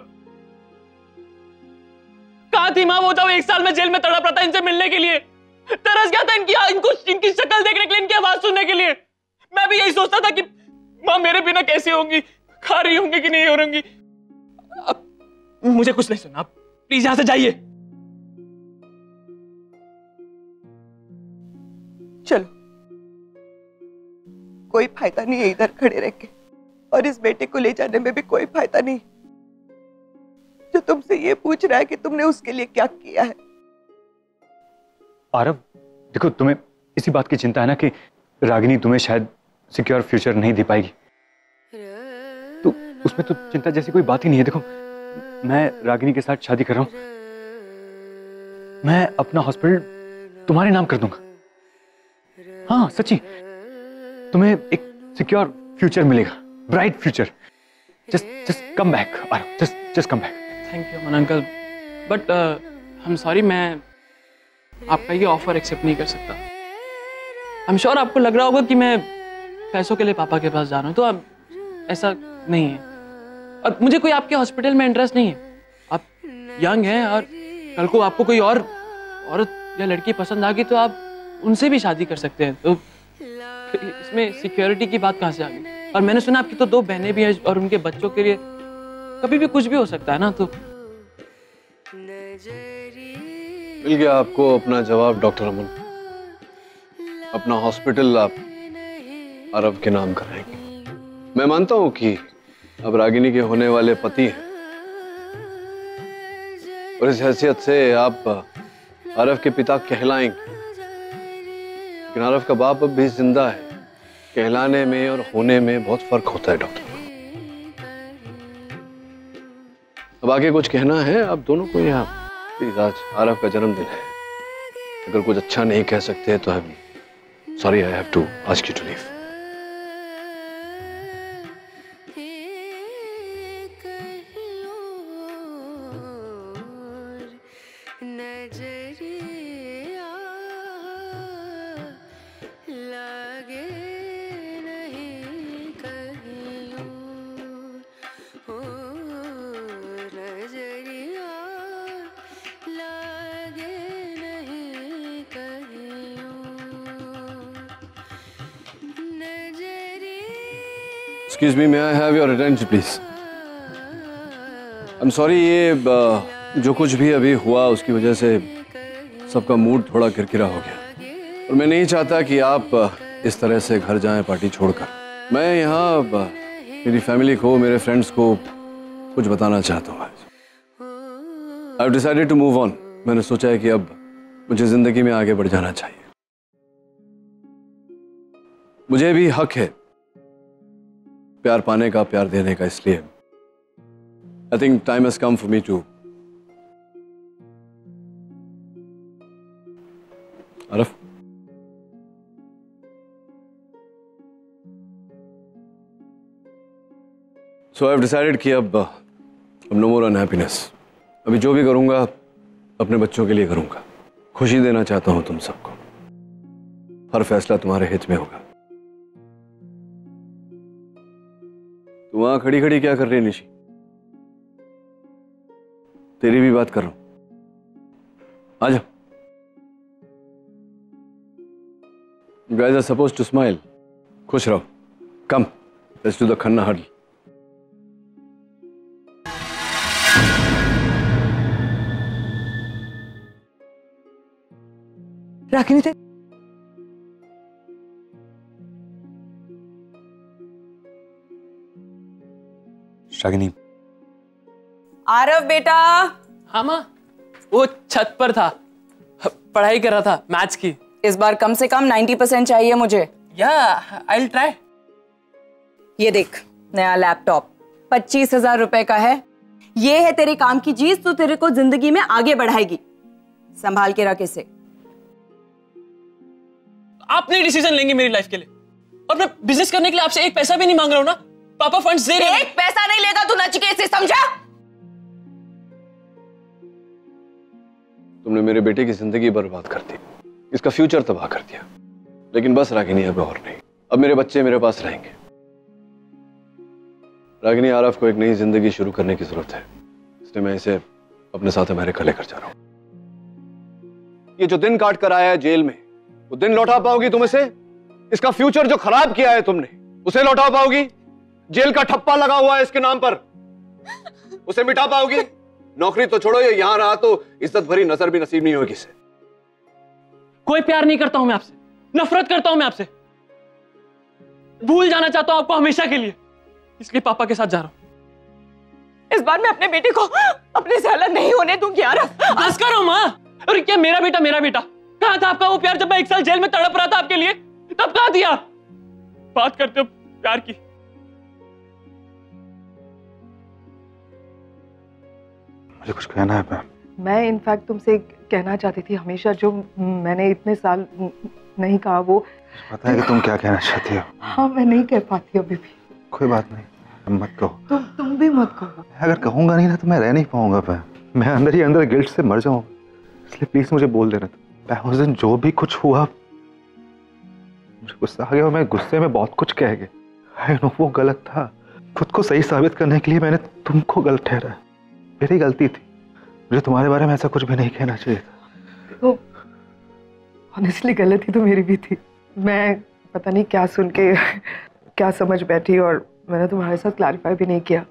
कहां थी माँ वो जब 1 साल में जेल में तड़प रहा था इनसे मिलने के लिए? तरस गया था इनकी शक्ल देखने के लिए, इनकी आवाज सुनने के लिए. मैं भी यही सोचता था कि माँ मेरे बिना कैसी होंगी, खा रही होंगी कि नहीं हो रही. अब मुझे कुछ नहीं सुनना. प्लीज यहां से जाइए. चलो, कोई फायदा नहीं है इधर खड़े रह के, और इस बेटे को ले जाने में भी कोई फायदा नहीं जो तुमसे ये पूछ रहा है कि तुमने उसके लिए क्या किया है. आरव, देखो तुम्हें इसी बात की चिंता है ना कि रागिनी तुम्हें शायद सिक्योर फ्यूचर नहीं दे पाएगी. तो उसमें तो चिंता जैसी कोई बात ही नहीं है. देखो मैं रागिनी के साथ शादी कर रहा हूं. मैं अपना हॉस्पिटल तुम्हारे नाम कर दूंगा. हाँ सच्ची, तुम्हें एक सिक्योर फ्यूचर मिलेगा, bright future. Just come back Aarav, just come back. Thank you Aman uncle, but I am sorry, मैं आपका ये ऑफर एक्सेप्ट नहीं कर सकता. आई एम श्योर आपको लग रहा होगा कि मैं पैसों के लिए पापा के पास जा रहा हूँ, तो अब ऐसा नहीं है. और मुझे कोई आपके हॉस्पिटल में इंटरेस्ट नहीं है. आप यंग हैं और कल को आपको कोई और औरत या लड़की पसंद आ गई तो आप उनसे भी शादी कर सकते हैं. तो इसमें सिक्योरिटी की बात कहाँ से आ गई? और मैंने सुना आपकी तो 2 बहनें भी हैं और उनके बच्चों के लिए कभी भी कुछ भी हो सकता है ना. तो मिल गया आपको अपना जवाब डॉक्टर अमन. अपना हॉस्पिटल आप आरव के नाम कराएंगे. मैं मानता हूं कि अब रागिनी के होने वाले पति हैं और इस हैसियत से आप आरव के पिता कहलाएंगे. लेकिन आरव का बाप अब भी जिंदा है. कहलाने में और होने में बहुत फर्क होता है डॉक्टर. अब आगे कुछ कहना है आप दोनों को? यहाँ प्लीज, आज आरव का जन्मदिन है. अगर कुछ अच्छा नहीं कह सकते तो sorry, I have to ask you to leave. Excuse me, may I have your attention, please? I'm sorry, ये जो कुछ भी अभी हुआ उसकी वजह से सबका मूड थोड़ा किरकिरा हो गया और मैं नहीं चाहता कि आप इस तरह से घर जाएं पार्टी छोड़कर। मैं यहाँ मेरी फैमिली को, मेरे फ्रेंड्स को कुछ बताना चाहता हूँ आज। I've decided to move on. मैंने सोचा है कि अब मुझे जिंदगी में आगे बढ़ जाना चाहिए। मुझे भी हक है प्यार पाने का, प्यार देने का, इसलिए I think time has come for me to Arif, so I've decided कि अब no more unhappiness। अभी जो भी करूंगा अपने बच्चों के लिए करूंगा। खुशी देना चाहता हूं तुम सबको। हर फैसला तुम्हारे हित में होगा। तू वहां खड़ी खड़ी क्या कर रही है निशी? तेरी भी बात कर रहा हूं। आजा। You guys are supposed to smile. खुश रहो। Come, let's do the Khanna huddle. Ragini थे रागिनी। आरव बेटा। हाँ माँ, वो छत पर था, पढ़ाई कर रहा था मैथ्स की। इस बार कम से कम 90% चाहिए मुझे। या आई विल ट्राई। ये देख, नया लैपटॉप 25,000 रुपए का है। ये है तेरे काम की चीज, तो तेरे को जिंदगी में आगे बढ़ाएगी। संभाल के रख इसे। आप नहीं डिसीजन लेंगे मेरी लाइफ के लिए, और मैं बिजनेस करने के लिए आपसे एक पैसा भी नहीं मांग रहा हूं ना। पापा फंड्स दे रहे हैं। एक पैसा नहीं लेगा तू नचिकेत से, समझा? तुमने मेरे बेटे की जिंदगी बर्बाद कर दी, इसका फ्यूचर तबाह कर दिया। लेकिन बस रागिनी, अब और नहीं। अब मेरे बच्चे मेरे पास रहेंगे। रागिनी, आरफ को एक नई जिंदगी शुरू करने की जरूरत है, इसलिए मैं इसे अपने साथ अमेरिका लेकर जा रहा हूं। ये जो दिन काट कर आया है जेल में, वो दिन लौटा पाओगी तुम इसे? इसका फ्यूचर जो खराब किया है तुमने, उसे लौटा पाओगी? जेल का ठप्पा लगा हुआ है इसके नाम पर, उसे मिटा पाओगी? नौकरी तो छोड़ो, ये यहां रहा तो इज्जत भरी नजर भी नसीब नहीं होगी इसे। कोई प्यार नहीं करता हूं मैं आपसे, नफरत करता हूं मैं आपसे। भूल जाना चाहता हूं आपको हमेशा के लिए, इसलिए पापा के साथ जा रहा हूं। इस बार मैं अपने बेटे को अपने से अलग नहीं होने दूंगी आरफ। बस करो माँ। अरे क्या मेरा बेटा कहां था आपका वो प्यार जब मैं 1 साल जेल में तड़प रहा था आपके लिए? तब कहां दिया? बात करते हो प्यार की। मुझे कुछ कहना है। मैं इनफैक्ट तुमसे कहना चाहती थी हमेशा, जो मैंने इतने साल नहीं कहा, वो पता है कि तुम क्या कहना चाहती हो। हाँ, मैं नहीं कह पाती अभी भी। कोई बात नहीं, तुम मत कहो। तुम भी मत कहो। अगर कहूंगा नहीं ना तो मैं रह नहीं पाऊंगा। मैं अंदर ही अंदर गिल्ट से मर जाऊंगा, इसलिए प्लीज मुझे बोल देना। उस दिन जो भी कुछ हुआ मुझे गुस्सा आ गया और मैं गुस्से में बहुत कुछ कह गया। आई नो वो गलत था। खुद को सही साबित करने के लिए मैंने तुमको गलत ठहराया। मेरी गलती थी, मुझे तुम्हारे बारे में ऐसा कुछ भी नहीं कहना चाहिए था। तो ऑनेस्टली गलती तो मेरी भी थी। मैं पता नहीं क्या सुन के क्या समझ बैठी और मैंने तुम्हारे साथ क्लैरिफाई भी नहीं किया।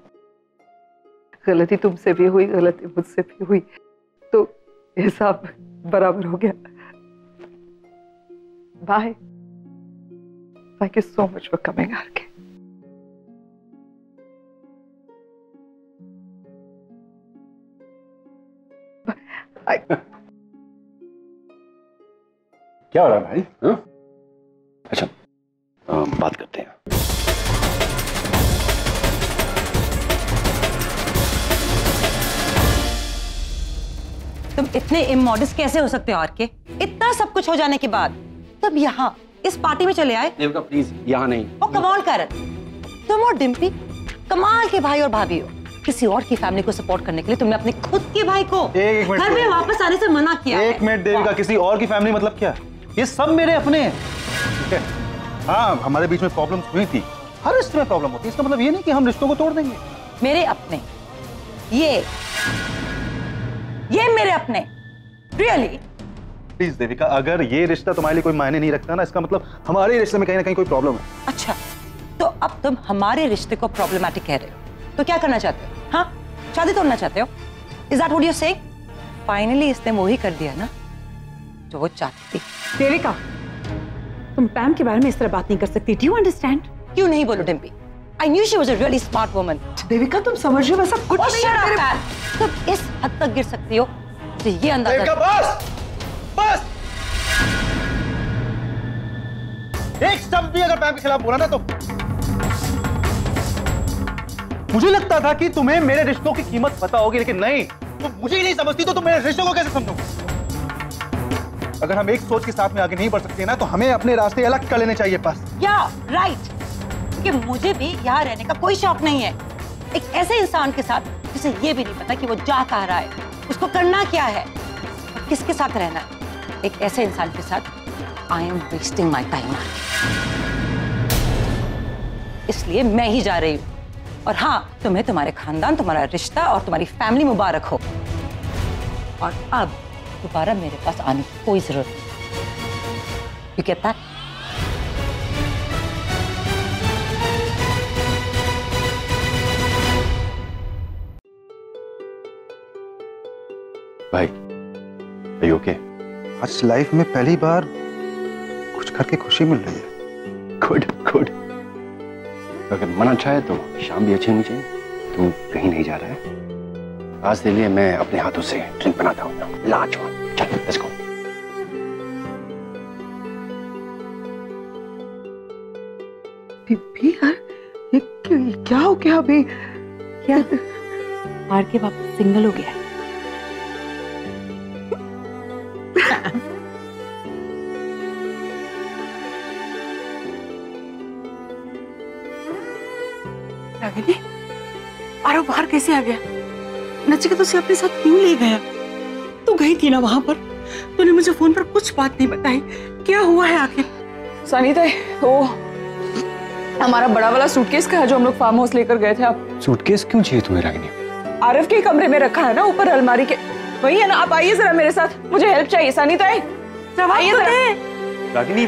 गलती तुमसे भी हुई, गलती मुझसे भी हुई, तो हिसाब बराबर हो गया। Bye. Thank you so much for coming RK. क्या हो रहा है भाई? हाँ? अच्छा, बात करते हैं। तुम इतने इमोडेस्ट कैसे हो सकते हो आर के? इतना सब कुछ हो जाने के बाद तब यहाँ इस पार्टी में चले आए? देविका प्लीज, यहाँ नहीं। ओ कमाल करण, तुम और डिम्पी कमाल के भाई और भाभी हो। किसी और की फैमिली को सपोर्ट करने के लिए तुमने अपने खुद के भाई को घर में वापस आने से मना किया। एक मिनट देविका, किसी और की फैमिली मतलब क्या? ये सब मेरे अपने हैं, ठीक है? हाँ, हमारे बीच में प्रॉब्लम्स हुई थी, हर रिश्ते में प्रॉब्लम होती है, इसका मतलब ये नहीं कि हम रिश्तों को तोड़ देंगे। मेरे अपने, ये मेरे अपने, रियली? प्लीज देविका, अगर ये रिश्ता तुम्हारे लिए कोई मायने नहीं रखता ना, इसका मतलब हमारे रिश्ते में कहीं ना कहीं कोई प्रॉब्लम है। अच्छा, तो अब तुम हमारे रिश्ते को प्रॉब्लमैटिक कह रहे हो, तो क्या करना चाहते हो? हाँ, शादी तोड़ना चाहते हो? Is that what you're saying? Finally इसने वो ही कर दिया ना जो वो चाहती थी। देविका, तुम पैम के बारे में इस तरह बात नहीं कर सकती। Do you understand? क्यों नहीं बोलो Dimpy? I knew she was a really smart woman. Devika, तुम समझ रहे हो वैसा कुछ नहीं है। तुम इस हद तक गिर सकती हो तो ये अंदाजा। बस एक शब्द भी अगर पैम के खिलाफ बोला ना तो मुझे लगता था कि तुम्हें मेरे रिश्तों की कीमत पता होगी, लेकिन नहीं, तुम मुझे ही नहीं समझती तो तुम मेरे रिश्तों को कैसे समझोगे? अगर हम एक सोच के साथ में आगे नहीं बढ़ सकते ना तो हमें अपने रास्ते अलग कर लेने चाहिए बस। या राइट, कि मुझे भी यहाँ रहने का कोई शौक नहीं है एक ऐसे इंसान के साथ जिसे ये भी नहीं पता कि वो जा कहाँ रहा है, उसको करना क्या है, किसके साथ रहना है। एक ऐसे इंसान के साथ I am wasting my time, इसलिए मैं ही जा रही हूँ। और हाँ, तुम्हें तुम्हारे खानदान, तुम्हारा रिश्ता और तुम्हारी फैमिली मुबारक हो। और अब दोबारा मेरे पास आने की कोई जरूरत नहीं। You get that? भाई, are you okay? आज लाइफ में पहली बार कुछ करके खुशी मिल रही है। Good good. अगर मन अच्छा है तो शाम भी अच्छी होनी चाहिए। तू कहीं नहीं जा रहा है? आज के लिए मैं अपने हाथों से ड्रिंक बनाता हूँ, लाजवाब। चल, लेट्स गो। यार, ये क्या हो गया अभी? क्या आर के वापस सिंगल हो गया? रागिनी, आरव बाहर कैसे आ गया? नचिकेता उसे अपने साथ क्यों ले गया? तू गई थी ना वहां पर, तूने मुझे फोन पर कुछ बात नहीं बताई। क्या हुआ है आखिर? सनीता, वो हमारा बड़ा वाला सूटकेस का है जो हम लोग फार्म हाउस लेकर गए थे। आप सूटकेस क्यों चाहिए तुम्हें रागिनी? आरव के कमरे में रखा है ना, ऊपर अलमारी के। वही है ना, आप आइए जरा मेरे साथ, मुझे हेल्प चाहिए। सनीता, आइए जरा। रागिनी,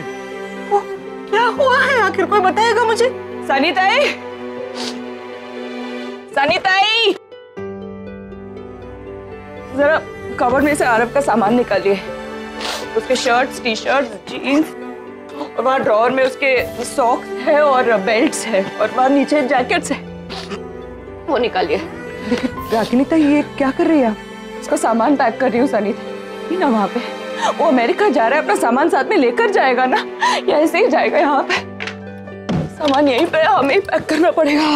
क्या हुआ है आखिर, कोई बताएगा मुझे? सनीता, सनीताई, जरा कवर में से आरव का सामान निकालिए। उसके शर्ट्स, टी शर्ट्स, जीन्स, और वहाँ ड्रॉअर में उसके सॉक्स है और बेल्ट्स है, और वहाँ नीचे जैकेट्स है, वो निकालिए। रागिनी, ये क्या कर रही है? उसका सामान पैक कर रही हूँ सनीता। ना वहाँ पे वो अमेरिका जा रहा है, अपना सामान साथ में लेकर जाएगा ना, या ऐसे ही जाएगा? यहाँ पे सामान यहीं पे हमें ही पैक करना पड़ेगा।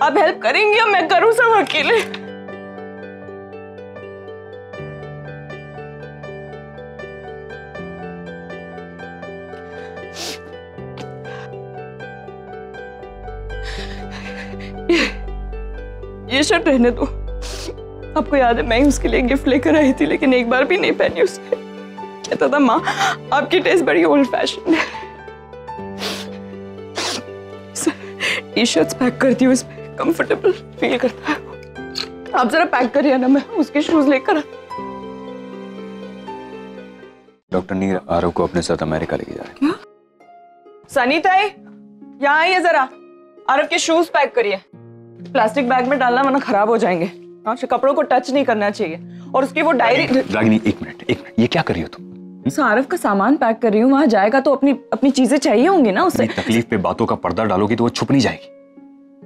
आप हेल्प करेंगी या मैं करूं सब अकेले? ये शर्ट रहने दो। आपको याद है मैं उसके लिए गिफ्ट लेकर आई थी, लेकिन एक बार भी नहीं पहनी उसने। कहता था माँ आपकी टेस्ट बड़ी ओल्ड फैशन है। टी शर्ट्स पैक करती हूँ, इसमें कंफर्टेबल फील करता है। आप जरा पैक करिए ना, मैं उसके शूज लेकर। डॉक्टर नीर आरव को अपने साथ अमेरिका लेके जा रहे हैं। क्या? सनीता, यहाँ आइए जरा। आरव के शूज पैक करिए। प्लास्टिक बैग में डालना वरना खराब हो जाएंगे। कपड़ों को टच नहीं करना चाहिए। और उसकी वो डायरी। रागिनी, एक मिनट, ये क्या कर रही हो तुम? आरव का सामान पैक कर रही हूँ, वहां जाएगा तो अपनी चीजें चाहिए होंगी ना उसे। तकलीफ पे बातों का पर्दा डालोगी तो वो छुप नहीं जाएगी।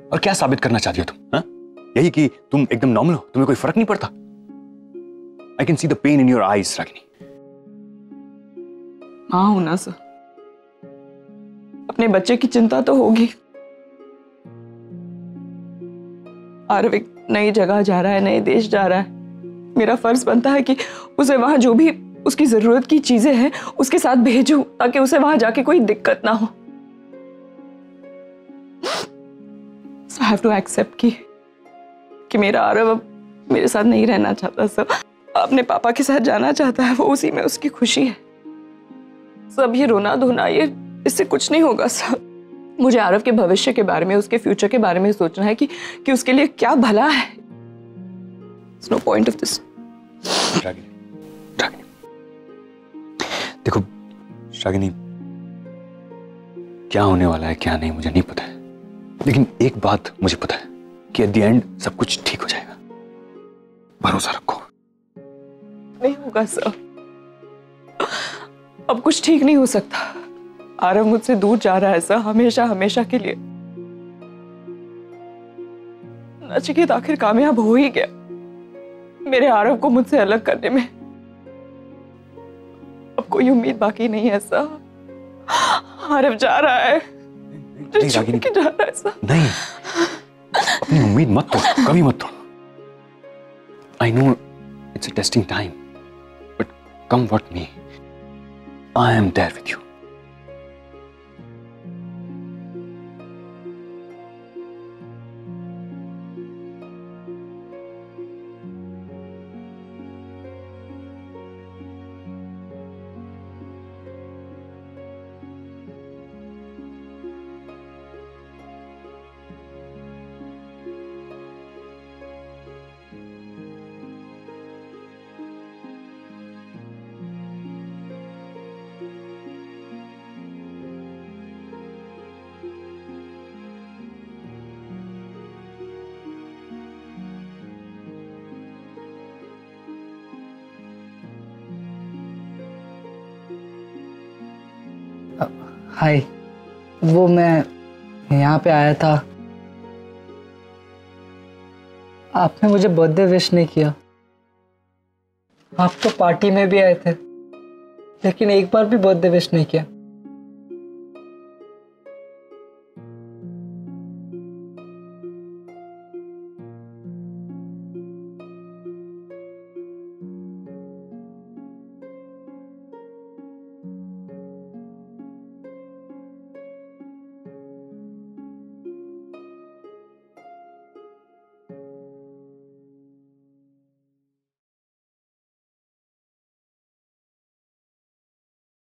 और क्या साबित करना चाहती हो तुम? हा? यही कि तुम एकदम नॉर्मल हो, तुम्हें कोई फर्क नहीं पड़ता। I can see the pain in your eyes Ragini. हाँ होना सर, अपने बच्चे की चिंता तो होगी। आरव एक नई जगह जा रहा है, नए देश जा रहा है, मेरा फर्ज बनता है कि उसे वहां जो भी उसकी जरूरत की चीजें हैं उसके साथ भेजूं, ताकि उसे वहां जाके कोई दिक्कत ना हो। So I have to accept कि मेरा आरव अब मेरे साथ नहीं रहना चाहता, सब अपने पापा के साथ जाना चाहता है, वो उसी में उसकी खुशी है। सब ये रोना धोना, ये इससे कुछ नहीं होगा सब। मुझे आरव के भविष्य के बारे में, उसके फ्यूचर के बारे में सोचना है कि उसके लिए क्या भला है। There's no point of this. देखो शागिनी, क्या होने वाला है क्या नहीं मुझे नहीं पता है, लेकिन एक बात मुझे पता है कि एट द एंड सब कुछ ठीक हो जाएगा। भरोसा रखो। नहीं होगा सर, अब कुछ ठीक नहीं हो सकता। आरव मुझसे दूर जा रहा है सर, हमेशा हमेशा के लिए। नचिकेत आखिर कामयाब हो ही गया मेरे आरव को मुझसे अलग करने में। अब कोई उम्मीद बाकी नहीं है सर। आरव जा रहा है, नहीं रागिनी, जा रहा है सर। नहीं, अपनी उम्मीद मत तोड़, कभी मत तोड़। I know it's a testing time, but come what may, I am there with you. हाय, वो मैं यहाँ पे आया था, आपने मुझे बर्थडे विश नहीं किया। आप तो पार्टी में भी आए थे, लेकिन एक बार भी बर्थडे विश नहीं किया।